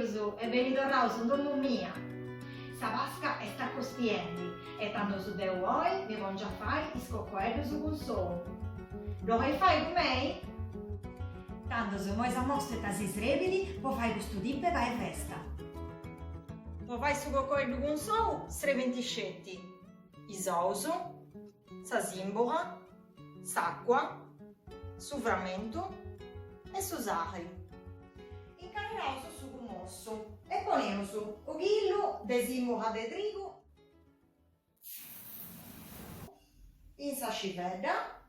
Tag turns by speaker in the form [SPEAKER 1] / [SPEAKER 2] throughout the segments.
[SPEAKER 1] Pippiusu e bentornato in domo mia. Sa vasca e sta cospiendo e tanto su de voi vi voglio fare i scoccoelli su un solo. Lo vuoi fare con me? Tanto se voi sa mostra e si srebili, può fare questo tipo e vai a festa. Può fare su scoccoelli con un solo, sreventiscetti. Isauso, sa simbora, s'acqua, su frammento e su sacri. Incarnerò su mosso e ponemo su un chilo di simbora di trigo in sacivetta.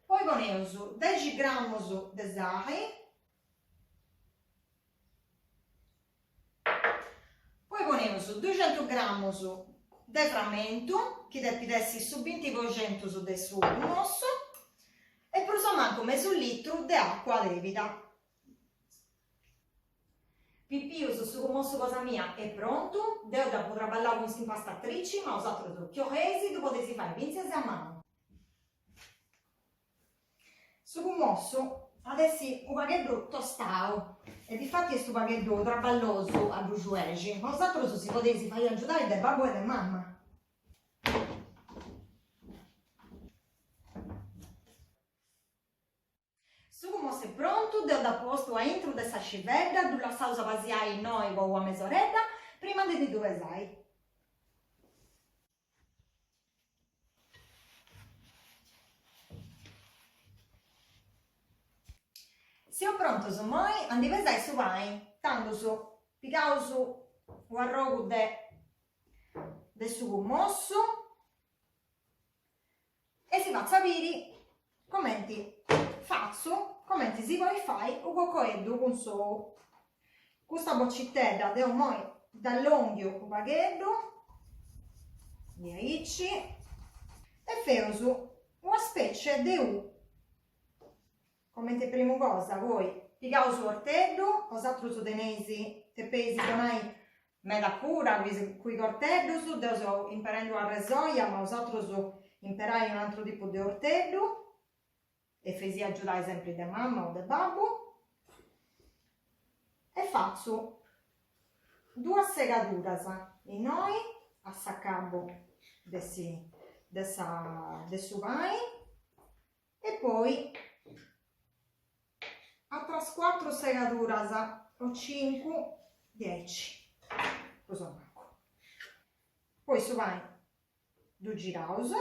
[SPEAKER 1] Poi ponemo su 10 grammi di sacri. Poi ponemo su 200 grammi di frammento, che deve essere su 20% su del suo mosso, e preso manco mezzo litro di acqua lievita. Pippiuso su mosso cosa mia è pronto, devo da poter ballare con impastatrici, ma ho usato due chioresi, dopo potete fare pinzesi a mano. Su mosso adesso un baghetto tostato, e difatti questo baghetto traballoso a bruciuegi, ma usato si potete fare aiutare del babbo e del mamma. Su mosso è pronto, devo da posto a intro di questa scivetta, dove la salsa vasiai noi o a mezz'oretta, prima di due sai. Se ho pronto su mai, andiamo a su vai, tanto su piccavo su un arrogo del suo mosso e si fa sapere come si vuole fare un coccoello con su questa boccittella devo moi dall'onghio un baghetto di ricci e feo una specie di come te prima cosa voi pigliamo su ortello, osatro su denesi, te pesi con hai meda cura, qui ortello su, devo imparando a resoia, ma osatro su imparai un altro tipo di ortello, e fesi aggiungere sempre da mamma o da babbo, e faccio due segature in noi, assaccavo del suo vai, e poi altre 4 segature o 5, 10, così manco. Poi su vai due girauso,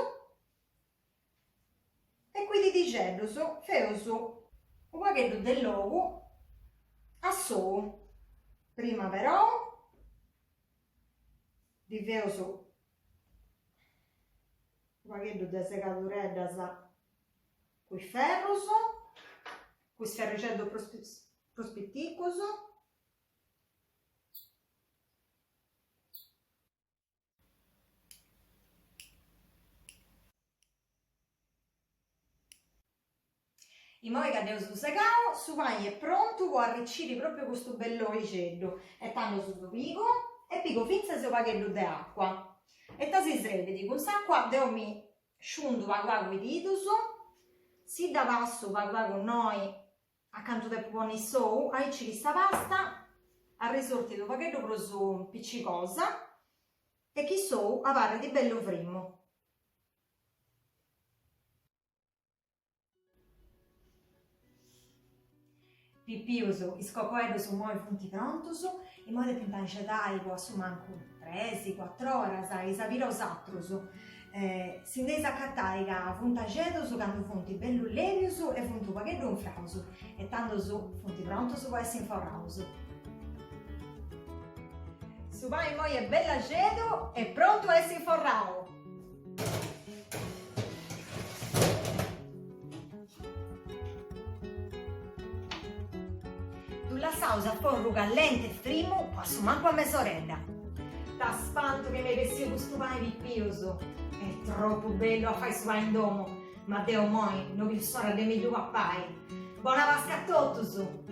[SPEAKER 1] e quindi di gello feo un baghetto dell'uovo a su, prima però di feo un baghetto di segaturella con il ferro con il ferrocello prospetticoso. In modo che devo su segao, su vai è pronto, può arricchire proprio questo bello ricello. E tanto su pico, e pico finza se baghetto di acqua. E ta si srevedi, con quest'acqua devo mi sciundo va con i ditoso, si da passo va con noi accanto del pupone su, arricchire questa pasta, a risorti do baghetto preso piccicosa, e chi so a fare di bello frimmo. Pippiuso, i scoccoelli sono moi punti prontos, in modo che dai posso manco 3-4 ore, sai, sapere osatros. Si indesa accattare che funta cedoso, quando funti bello levioso e funto baghetto un frauso, e tanto su funti prontos può essere inforrauso. Su vai moi è bella cedo e pronto a essere inforrao. La salsa forruga lenta e frimo, passo manco a mezz'oretta. Da spanto che mi vestio questo pane Pippiuso. È troppo bello a fare su in domo, ma devo moi, non vi sono di meglio pappai. Buona vasca a tutti!